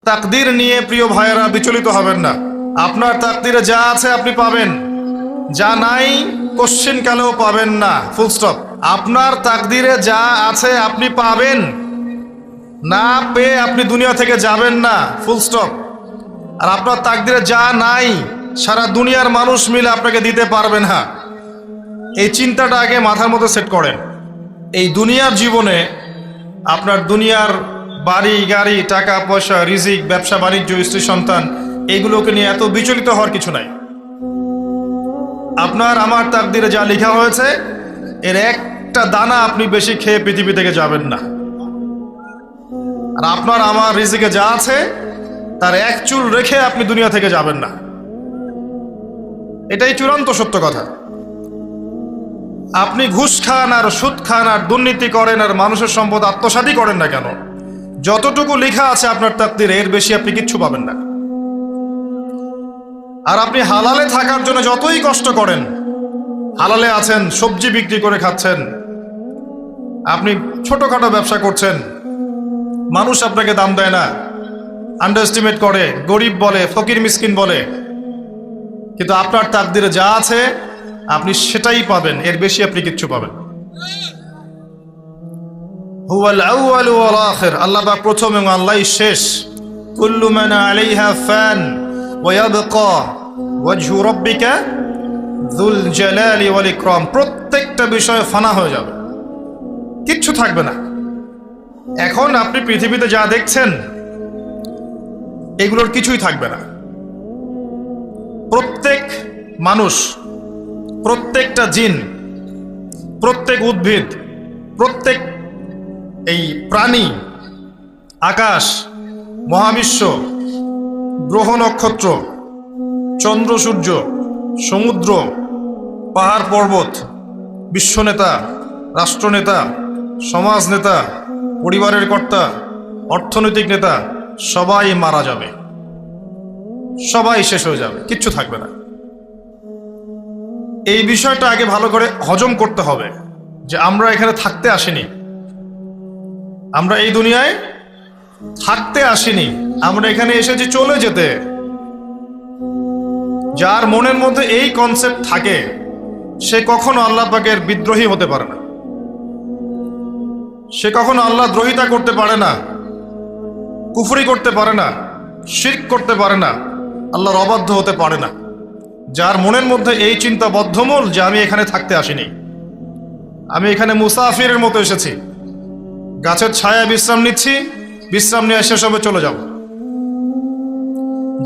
তাকদীর নিয়ে প্রিয় ভাইয়েরা বিচলিত হবেন না। আপনার তাকদীরে যা আছে আপনি পাবেন, যা নাই কোশ্চেন কালেও পাবেন না, ফুল স্টপ। আপনার তাকদীরে যা আছে আপনি পাবেন, না পেয়ে আপনি দুনিয়া থেকে যাবেন না, ফুল স্টপ। আর আপনার তাকদীরে যা নাই সারা দুনিয়ার মানুষ মিলে আপনাকে দিতে পারবে না। এই চিন্তাটা আগে মাথার মধ্যে সেট করেন। এই দুনিয়ার জীবনে আপনার দুনিয়ার বাড়ি গাড়ি, টাকা পয়সা, রিজিক, ব্যবসা বাণিজ্য, স্ত্রী সন্তান, এইগুলোকে নিয়ে এত বিচলিত হওয়ার কিছু নাই। আপনার আমার তাকদীরে যা লেখা হয়েছে এর একটা দানা আপনি বেশি খেয়ে পৃথিবী থেকে যাবেন না। আর আপনার আমার রিজিকে যা আছে তার এক চুল রেখে আপনি দুনিয়া থেকে যাবেন না। এটাই চূড়ান্ত সত্য কথা। আপনি ঘুষ খান আর সুদ খান আর দুর্নীতি করেন আর মানুষের সম্পদ আত্মসাৎই করেন না কেন, যতটুকু লেখা আছে আপনার তাকদীরে এর বেশি আপনি কিচ্ছু পাবেন না। আর আপনি হালালে থাকার জন্য যতই কষ্ট করেন, হালালে আছেন, সবজি বিক্রি করে খাচ্ছেন, আপনি ছোটখাটো ব্যবসা করছেন, মানুষ আপনাকে দাম দেয় না, আন্ডার এস্টিমেট করে, গরিব বলে, ফকির মিসকিন বলে, কিন্তু আপনার তাকদীরে যা আছে আপনি সেটাই পাবেন, এর বেশি আপনি কিচ্ছু পাবেন। হুয়াল আউয়ালু ওয়াল আখির, আল্লাহ পাক প্রথম এবং আল্লাহই শেষ। কুল্লু মান আলাইহা ফান ওয়া ইয়াবকা ওয়াজহু রাব্বিকা যুল জালালি ওয়াল ইকরাম। প্রত্যেকটা বিষয় ফানা হয়ে যাবে, কিচ্ছু থাকবে না। এখন আপনি পৃথিবীতে যা দেখছেন এগুলোর কিছুই থাকবে না। প্রত্যেক মানুষ, প্রত্যেকটা জিন, প্রত্যেক উদ্ভিদ, প্রত্যেক এই প্রাণী, আকাশ, মহাবিশ্ব, গ্রহ নক্ষত্র, চন্দ্র সূর্য, সমুদ্র, পাহাড় পর্বত, বিশ্বনেতা, রাষ্ট্রনেতা, সমাজ নেতা, পরিবারের কর্তা, অর্থনৈতিক নেতা, সবাই মারা যাবে, সবাই শেষ হয়ে যাবে, কিচ্ছু থাকবে না। এই বিষয়টা আগে ভালো করে হজম করতে হবে যে আমরা এখানে থাকতে আসিনি, আমরা এই দুনিয়ায় থাকতে আসিনি, আমরা এখানে এসেছি চলে যেতে। যার মনের মধ্যে এই কনসেপ্ট থাকে সে কখনো আল্লাহ পাকের বিদ্রোহী হতে পারে না, সে কখনো আল্লাহ দ্রোহিতা করতে পারে না, কুফরি করতে পারে না, শিরক করতে পারে না, আল্লাহর অবাধ্য হতে পারে না। যার মনের মধ্যে এই চিন্তা বদ্ধমূল যে আমি এখানে থাকতে আসিনি, আমি এখানে মুসাফিরের মতো এসেছি, গাছের ছায়া বিশ্রাম নিচ্ছি, বিশ্রাম নিয়ে শেষ হবে চলে যাব।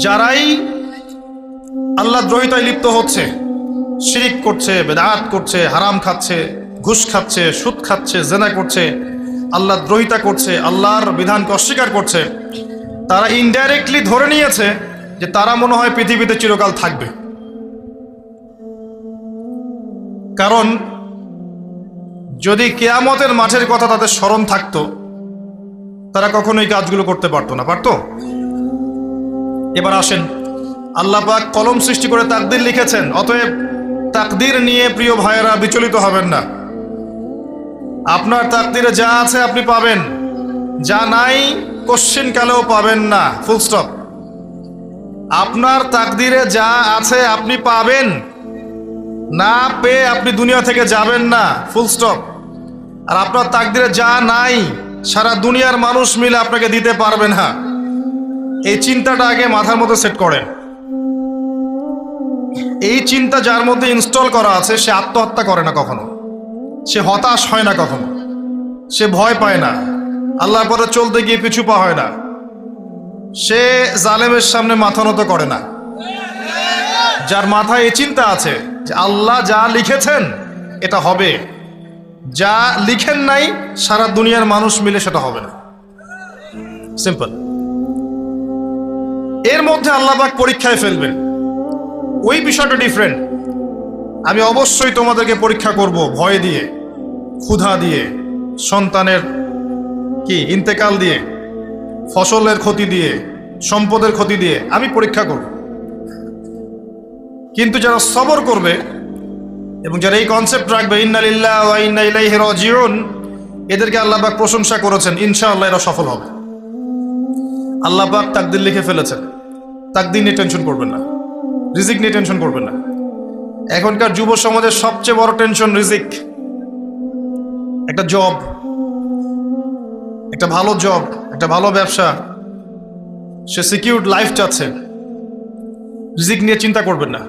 যারাই আল্লাহ দ্রোহিতায় লিপ্ত হচ্ছে, শিরিক করছে, বেদাত করছে, হারাম খাচ্ছে, ঘুষ খাচ্ছে, সুদ খাচ্ছে, জেনা করছে, আল্লাহ দ্রোহিতা করছে, আল্লাহর বিধানকে অস্বীকার করছে, তারা ইনডাইরেক্টলি ধরে নিয়েছে যে তারা মনে হয় পৃথিবীতে চিরকাল থাকবে। কারণ যদি কিয়ামতের মাঠের কথা তাদের স্মরণ থাকতো তারা কখনো এই কাজগুলো করতে পারতো না, পারতো? এবার আসেন, আল্লাহ পাক কলম সৃষ্টি করে তাকদীর লিখেছেন, অতএব তাকদীর নিয়ে প্রিয় ভাইয়েরা বিচলিত হবেন না। আপনার তাকদীরে যা আছে আপনি পাবেন, যা নাই কোশ্চেন কালেও পাবেন না, ফুল স্টপ। আপনার তাকদীরে যা আছে আপনি পাবেন, না পেয়ে আপনি দুনিয়া থেকে যাবেন না, ফুল স্টপ। আর আপনার তাকদীরে যা নাই সারা দুনিয়ার মানুষ মিলে আপনাকে দিতে পারবে না। এই চিন্তাটা আগে মাথার মধ্যে সেট করেন। এই চিন্তা যার মধ্যে ইনস্টল করা আছে সে আত্মহত্যা করে না কখনো, সে হতাশ হয় না কখনো, সে ভয় পায় না, আল্লাহর পথে চলতে গিয়ে পিছু পা হয় না, সে জালেমের সামনে মাথা নত করে না। যার মাথায় এই চিন্তা আছে যে আল্লাহ যা লিখেছেন এটা হবে, যা লিখেন নাই সারা দুনিয়ার মানুষ মিলে সেটা হবে না, সিম্পল। এর মধ্যে আল্লাহ পাক পরীক্ষায় ফেলবেন, ওই বিষয়টা ডিফারেন্ট। আমি অবশ্যই তোমাদেরকে পরীক্ষা করব ভয় দিয়ে, ক্ষুধা দিয়ে, সন্তানের ইন্তেকাল দিয়ে, ফসলের ক্ষতি দিয়ে, সম্পদের ক্ষতি দিয়ে আমি পরীক্ষা করব। কিন্তু যারা সবর করবে এবং যারা এই কনসেপ্ট রাখবে ইন্না লিল্লাহি ওয়া ইন্না ইলাইহি রাজিউন, এদেরকে আল্লাহ পাক প্রশংসা করেছেন, ইনশাআল্লাহ এরা সফল হবে। আল্লাহ পাক তাকদির লিখে ফেলেছেন, তাকদির নিয়ে টেনশন করবেন না, রিজিক নিয়ে টেনশন করবেন না। এখনকার যুব সমাজের সবচেয়ে বড় টেনশন রিজিক। একটা জব, একটা ভালো জব, একটা ভালো ব্যবসা, সে সিকিউরড লাইফ চাচ্ছে। রিজিক নিয়ে চিন্তা করবেন না।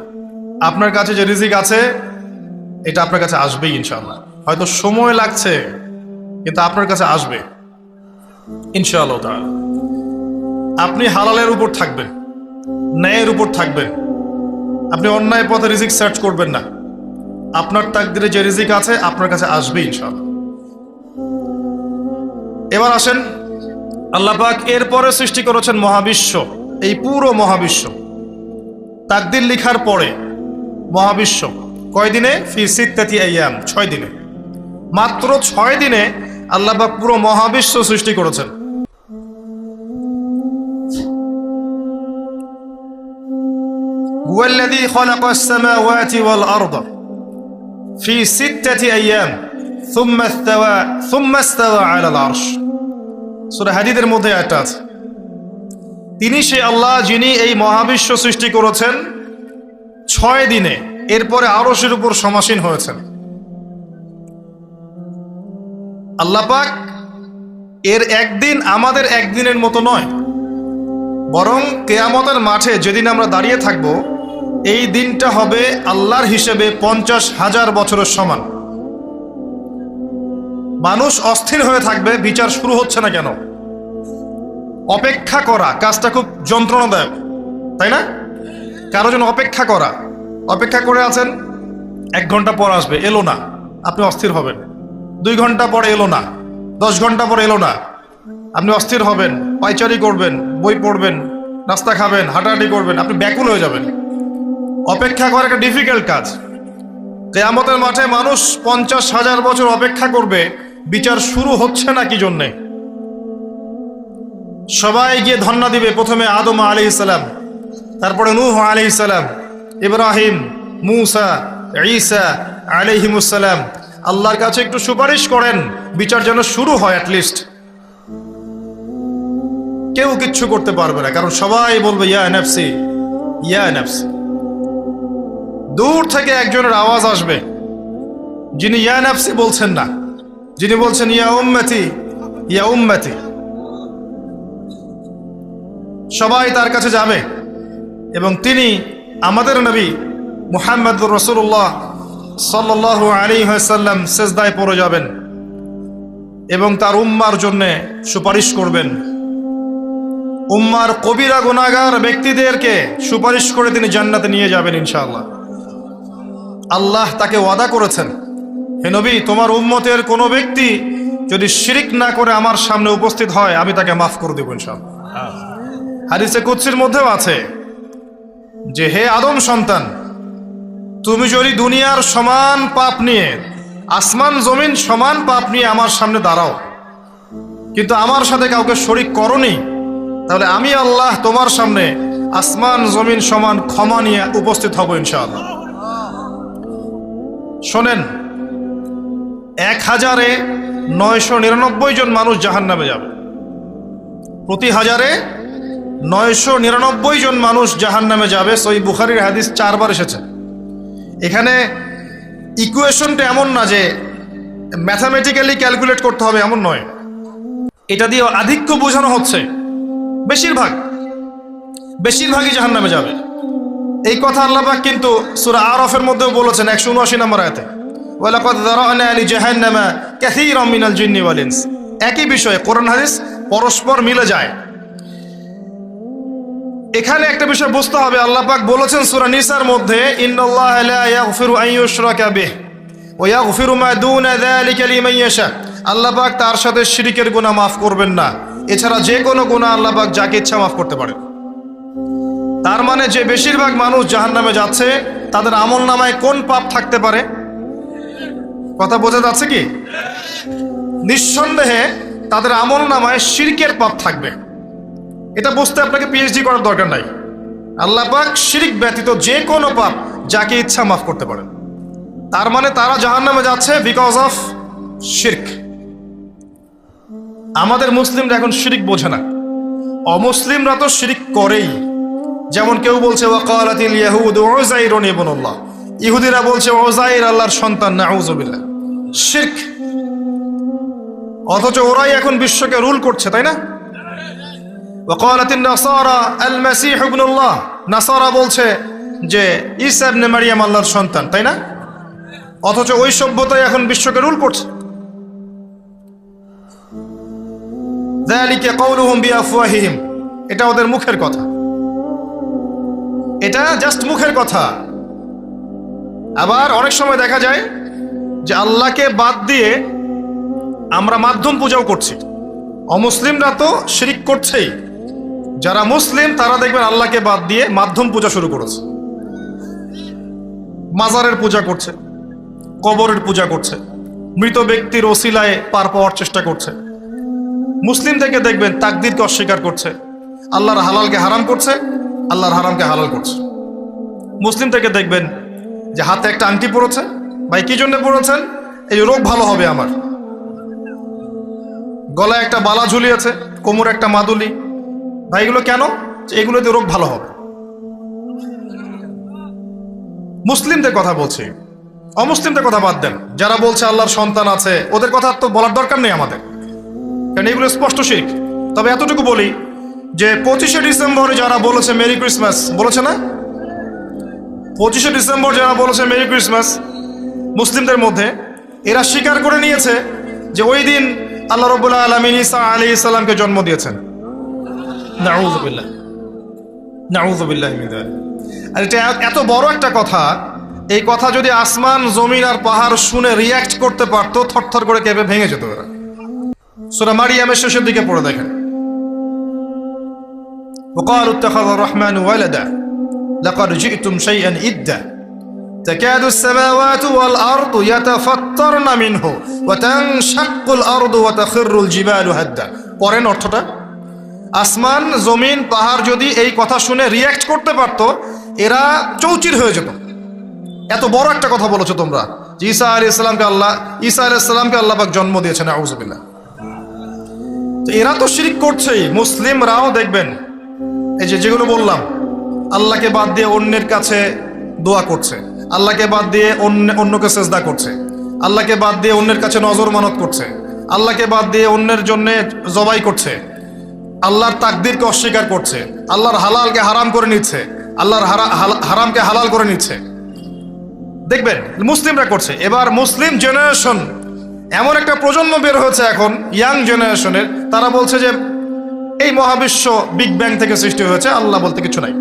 আপনার কাছে যে রিজিক আছে এটা আপনার কাছে আসবেই ইনশাআল্লাহ। হয়তো সময় লাগছে কিন্তু আপনার কাছে আসবে ইনশাআল্লাহ তাআলা। আপনি হালালের উপর থাকবেন, ন্যায়ের উপর থাকবেন। আপনি অন্যায় পথে রিজিক সার্চ করবেন না। আপনার তাকদিরে যে রিজিক আছে আপনার কাছে আসবে ইনশাআল্লাহ। এবার আসেন, আল্লাহ পাক এরপরে সৃষ্টি করেছেন মহাবিশ্ব। এই পুরো মহাবিশ্ব তাকদির লিখার পরে মহাবিশ্ব কয় দিনে? ফি সিত্তাতি আইয়াম, 6 দিনে। মাত্র 6 দিনে আল্লাহ পাক পুরো মহাবিশ্ব সৃষ্টি করেছেন। হুয়াল্লাযী খালাকাস সামাওয়াতি ওয়াল আরদা ফি সিত্তাতি আইয়াম সুম্মা ইস্তাওয়া আলাল আরশ। সূরা হাদীদের মধ্যে একটা আছে, তিনি সে আল্লাহ যিনি এই মহাবিশ্ব সৃষ্টি করেছেন 6 দিনে, এরপরে আরশের উপর সমাসীন হয়েছেন। আল্লাহ পাক এর একদিন আমাদের একদিনের মতো নয়, বরং কিয়ামতের মাঠে যেদিন আমরা দাঁড়িয়ে থাকব এই দিনটা হবে আল্লাহর হিসেবে 50,000 বছরের সমান। মানুষ অস্থির হয়ে থাকবে, বিচার শুরু হচ্ছে না কেন। অপেক্ষা করা কাজটা খুব যন্ত্রণাদায়ক, তাই না? কারো জন্য অপেক্ষা করা, অপেক্ষা করে আছেন, 1 ঘন্টা পর আসবে, এলো না, আপনি অস্থির হবেন। 2 ঘন্টা পরে এলো না, 10 ঘন্টা পরে এলো না, আপনি অস্থির হবেন, পায়চারি করবেন, বই পড়বেন, নাস্তা খাবেন, হাঁটাহাঁটি করবেন, আপনি ব্যাকুল হয়ে যাবেন। অপেক্ষা করা একটা ডিফিকাল্ট কাজ। কিয়ামতের মাঠে মানুষ 50,000 বছর অপেক্ষা করবে, বিচার শুরু হচ্ছে না কি জন্যে। সবাই গিয়ে ধন্না দিবে, প্রথমে আদম আলাইহিস সালাম, তারপরে নূহ আলাইহিস সালাম, ইব্রাহিম, মূসা, ঈসা আলাইহিমুস সালাম। আল্লাহর কাছে একটু সুপারিশ করেন, বিচার যেন শুরু হয় অ্যাটলিস্ট। কেউ কিচ্ছু করতে পারবে না, কারণ সবাই বলবে ইয়া নাফসি, ইয়া নাফসি। দূর থেকে একজনের আওয়াজ আসবে, যিনি ইয়া নাফসি বলছেন না, যিনি বলছেন ইয়া উম্মতি, ইয়া উম্মতি। সবাই তার কাছে যাবে এবং তিনি আমাদের নবী মুহাম্মদুর রাসূলুল্লাহ সাল্লাল্লাহু আলাইহি ওয়াসাল্লাম সিজদায় পড়ে যাবেন এবং তার উম্মার জন্য সুপারিশ করবেন। উম্মার কবিরা গুনাহগার ব্যক্তিদেরকে সুপারিশ করে তিনি জান্নাতে নিয়ে যাবেন ইনশাআল্লাহ। আল্লাহ তাকে ওয়াদা করেছেন, হে নবী, তোমার উম্মতের কোনো ব্যক্তি যদি শিরিক না করে আমার সামনে উপস্থিত হয় আমি তাকে মাফ করে দেব ইনশাআল্লাহ। হাদিসে কুদসির মধ্যেও আছে যে হে আদম সন্তান, তুমি যদি দুনিয়ার সমান পাপ নিয়ে, আসমান জমিন সমান পাপ নিয়ে আমার সামনে দাঁড়াও, কিন্তু আমার সাথে কাউকে শরিক করনি, তাহলে আমি আল্লাহ তোমার সামনে আসমান জমিন সমান ক্ষমা নিয়ে উপস্থিত হব ইনশাআল্লাহ। শোনেন, 1000-999 জন মানুষ জাহান্নামে যাবে, প্রতি 1000-999 জন মানুষ জাহান্নামে যাবে। সহিহ বুখারীর হাদিস 4 বার এসেছে। এখানে ইকুয়েশনটা এমন না যে ম্যাথামেটিক্যালি ক্যালকুলেট করতে হবে, এমন নয়। এটা দিয়ে আধিক্য বোঝানো হচ্ছে, বেশিরভাগই জাহান্নামে যাবে। এই কথা আল্লাহ পাক কিন্তু সূরা আরাফের মধ্যেও বলেছেন 179 নম্বর আয়াতে, ওয়ালাকাদ যারানা লিজাহান্নামা কাসীরাম মিনাল জিন্নি ওয়াল ইনস। একই বিষয়ে কোরআন হাদিস পরস্পর মিলে যায়। এখানে একটা বিষয় বুঝতে হবে, আল্লাহ পাক বলেছেন সূরা নিসার মধ্যে, ইন্নাল্লাহা লা ইয়াগফিরু আন ইউশরাকা বিহি ওয়া ইয়াগফিরু মা দুনা যালিকা লিমান ইয়াশা। আল্লাহ পাক তার সাথে শিরকের গুনাহ মাফ করবেন না, এছাড়া যে কোনো গুনাহ আল্লাহ পাক যাকে ইচ্ছা মাফ করতে পারেন। তার মানে যে বেশিরভাগ মানুষ জাহান্নামে যাচ্ছে তাদের আমলনামায় কোন পাপ থাকতে পারে? কথা বোঝা যাচ্ছে কি? নিঃসন্দেহে তাদের আমলনামায় শিরকের পাপ থাকবে। এটা বুঝতে আপনাকে পিএইচডি করার দরকার নাই। আল্লাহ পাক শিরক ব্যতীত যে কোনো পাপ যাকে ইচ্ছা মাফ করতে পারেন। তার মানে তারা জাহান্নামে যাচ্ছে বিকজ অফ শিরক। আমাদের মুসলিমরা এখন শিরক বোঝে না, অমুসলিমরা তো শিরক করেই। যেমন কেউ বলছে ওয়াকালাতিল ইয়াহুদু উযাইরুন ইবনুল্লাহ, ইহুদিরা বলছে উযাইর আল্লাহর সন্তান, নাউযুবিল্লাহ, শিরক। অথচ ওরাই এখন বিশ্বকে রুল করছে, তাই না? ওয়াকালাতিন নাসারা আল মাসীহ ইবনুল্লাহ, নাসারা বলছে যে ঈসা ইবনে মারইয়াম আল্লাহর সন্তান, তাই না? অথচ ওই সভ্যতাই এখন বিশ্বকে রুল করছে। যালিকা কাউলুহুম বিআফওয়াহিহিম, এটা ওদের মুখের কথা, এটা জাস্ট মুখের কথা। আবার অনেক সময় দেখা যায় যে আল্লাহকে বাদ দিয়ে আমরা মাধ্যম পূজাও করছি। অমুসলিমরা তো শিরক করছেই, যারা মুসলিম তারা দেখবেন আল্লাহকে বাদ দিয়ে মাধ্যম পূজা শুরু করেছে। মাজারের পূজা করছে, কবরের পূজা করছে, মৃত ব্যক্তির ওসিলায় পার পাওয়ার চেষ্টা করছে। মুসলিম থেকে দেখবেন তাকদীরকে অস্বীকার করছে, আল্লাহর হালালকে হারাম করছে, আল্লাহর হারামকে হালাল করছে। মুসলিম থেকে দেখবেন যে হাতে একটা আংটি পড়েছে, ভাই কি জন্য পড়েছেন? এই রোগ ভালো হবে আমার। গলায় একটা বালা ঝুলিয়েছে, কোমরে একটা মাদুলি, ভাই এগুলো কেন? এগুলোতে রোগ ভালো হবে। মুসলিমদের কথা বলছি, অমুসলিমদের কথা বাদ দেন। যারা বলছে আল্লাহর সন্তান আছে, ওদের কথা তো বলার দরকার নেই আমাদের, কারণ এগুলো স্পষ্ট শিরক। তবে এতটুকু বলি যে 25শে ডিসেম্বরে যারা বলেছে মেরি ক্রিসমাস, বলেছে না? 25শে ডিসেম্বর যারা বলেছে মেরি ক্রিসমাস, মুসলিমদের মধ্যে এরা স্বীকার করে নিয়েছে যে ওই দিন আল্লাহ রাব্বুল আলামিন ঈসা আলাইহিস সালামকে জন্ম দিয়েছেন। নাউযুবিল্লাহ, নাউযুবিল্লাহি মিন যালিক। আর এটা এত বড় একটা কথা, এই কথা যদি আসমান জমিন আর পাহাড় শুনে রিয়্যাক্ট করতে পারতো, থরথর করে কেঁপে ভেঙে যেত এরা। সূরা মারিয়ামের শেষের দিকে পড়ে দেখেন, وقالوا اتخذ الرحمن ولدا لقد جئتم شيئا إدا تكاد السماوات والأرض يتفطرن منه وتنشق الأرض وتخر الجبال هدا। পরেন অর্থটা, আসমান জমিন পাহাড় যদি এই কথা শুনে রিয়্যাক্ট করতে পারতো, এরা চৌচির হয়ে যেত। এত বড় একটা কথা বলেছো তোমরা যে ঈসা আলাইহিস সালামকে আল্লাহ পাক জন্ম দিয়েছেন, নাউযুবিল্লাহ। তো এরা তো শিরক করছেই। মুসলিমরাও দেখবেন এই যেগুলো বললাম, আল্লাহকে বাদ দিয়ে অন্যের কাছে দোয়া করছে, আল্লাহকে বাদ দিয়ে অন্যকে সেজদা করছে, আল্লাহকে বাদ দিয়ে অন্যের কাছে নজর মানত করছে, আল্লাহকে বাদ দিয়ে অন্যের জন্য জবাই করছে, আল্লাহর তাকদীরকে অস্বীকার করছে, আল্লাহর হালালকে হারাম করে নিচ্ছে, আল্লাহর হারামকে হালাল করে নিচ্ছে। দেখবেন মুসলিমরা করছে। এবার মুসলিম জেনারেশন, এমন একটা প্রজন্ম বের হয়েছে এখন, ইয়াং জেনারেশনের, তারা বলছে যে এই মহাবিশ্ব বিগ ব্যাং থেকে সৃষ্টি হয়েছে, আল্লাহ বলতে কিছু নাই।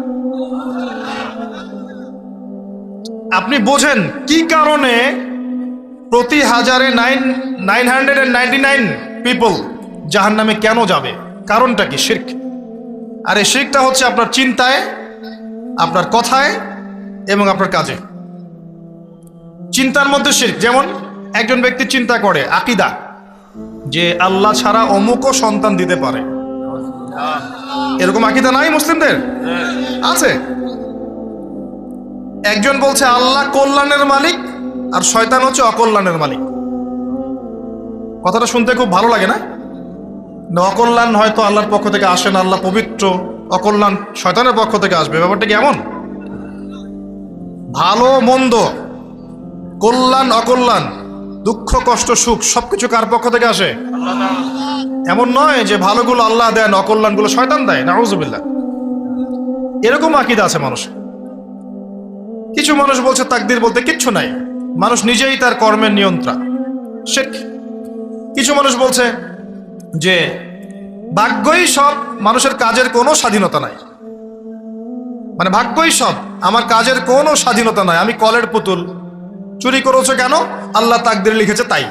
আপনি বোঝেন কি কারণে প্রতি হাজারে 999 পিপল জাহান্নামে কেন যাবে? কারণটা কি? শিরক। আর এই শিরকটা হচ্ছে আপনার চিন্তায়, আপনার কথায় এবং আপনার কাজে। চিন্তার মধ্যে শিরক। যেমন একজন ব্যক্তি চিন্তা করে আকীদা, যে আল্লাহ ছাড়া অমুকও সন্তান দিতে পারে। এরকম আকীদা নাই মুসলিমদের? আছে। একজন বলছে আল্লাহ কল্যাণের মালিক আর শয়তান হচ্ছে অকল্যাণের মালিক। কথাটা শুনতে খুব ভালো লাগে না? অকল্যাণ হয়তো আল্লাহর পক্ষ থেকে আসে না, আল্লাহ পবিত্র, অকল্যাণ শয়তানের পক্ষ থেকে আসবে। ব্যাপারটা কি এমন? ভালো মন্দ, কল্যাণ অকল্যাণ, দুঃখ কষ্ট সুখ সবকিছু কার পক্ষ থেকে আসে? এমন নয় যে ভালোগুলো আল্লাহ দেন, অকল্যাণগুলো শয়তান দেয়, নাউযুবিল্লাহ। এরকম আকীদা আছে মানুষ। কিছু মানুষ বলছে তাকদীর বলতে কিচ্ছু নাই, মানুষ নিজেই তার কর্মের নিয়ন্ত্রণ, শিরক। কিছু মানুষ বলছে যে ভাগ্যই সব, মানুষের কাজের কোনো স্বাধীনতা নাই। মানে ভাগ্যই সব, আমার কাজের কোনো স্বাধীনতা নাই, আমি কলের পুতুল। চুরি করেছো কেন? আল্লাহ তাকদীরে লিখেছে তাই।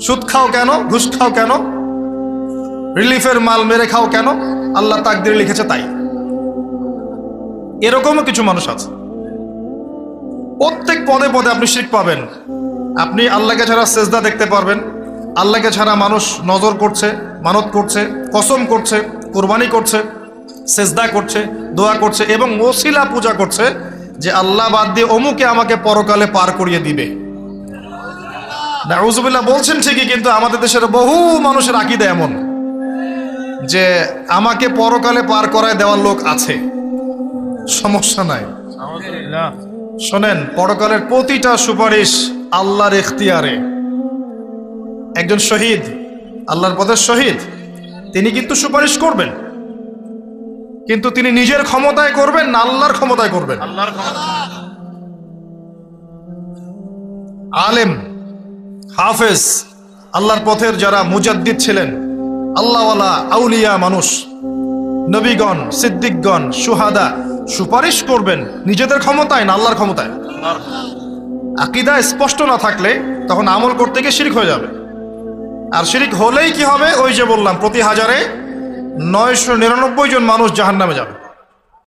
সুদ খাও কেন? ঘুষ খাও কেন? রিলিফের মাল মেরে খাও কেন? আল্লাহ তাকদীরে লিখেছে তাই। এরকমও কিছু মানুষ আছে। প্রত্যেক পদে পদে আপনি শিরক পাবেন। আপনি আল্লাহকে ছাড়া সেজদা দেখতে পারবেন, আল্লাহকে ছাড়া মানুষ নজর করছে, মানত করছে, কসম করছে, কুরবানি করছে, সেজদা করছে, দোয়া করছে এবং ওসিলা পূজা করছে যে আল্লাহ বাদ দিয়ে অমুকে আমাকে পরকালে পার করিয়ে দিবে। নাউযুবিল্লাহ বলছেন ঠিকই, কিন্তু আমাদের দেশের বহু মানুষের আকীদা এমন যে আমাকে পরকালে পার করায় দেওয়ার লোক আছে, সমস্যা নাই। শোনেন, পরকালের প্রতিটা সুপারিশ আল্লাহর ইখতিয়ারে। একজন শহীদ, আল্লাহর পথের শহীদ, তিনি কিন্তু সুপারিশ করবেন, কিন্তু তিনি নিজের ক্ষমতায় করবেন না আল্লাহর ক্ষমতায় করবেন? আলেম, হাফেজ, আল্লাহর পথের যারা মুজাদ্দিদ ছিলেন, আল্লাহওয়ালা আউলিয়া মানুষ, নবীগণ, সিদ্দিকগণ, সুহাদা সুপারিশ করবেন নিজেদের ক্ষমতায় না আল্লাহর ক্ষমতায়? আকীদা স্পষ্ট না থাকলে তখন আমল করতে গিয়ে শিরক হয়ে যাবে। আর শিরক হলেই কি হবে? ওই যে বললাম, প্রতি 1000-এ 999 জন মানুষ জাহান্নামে যাবে।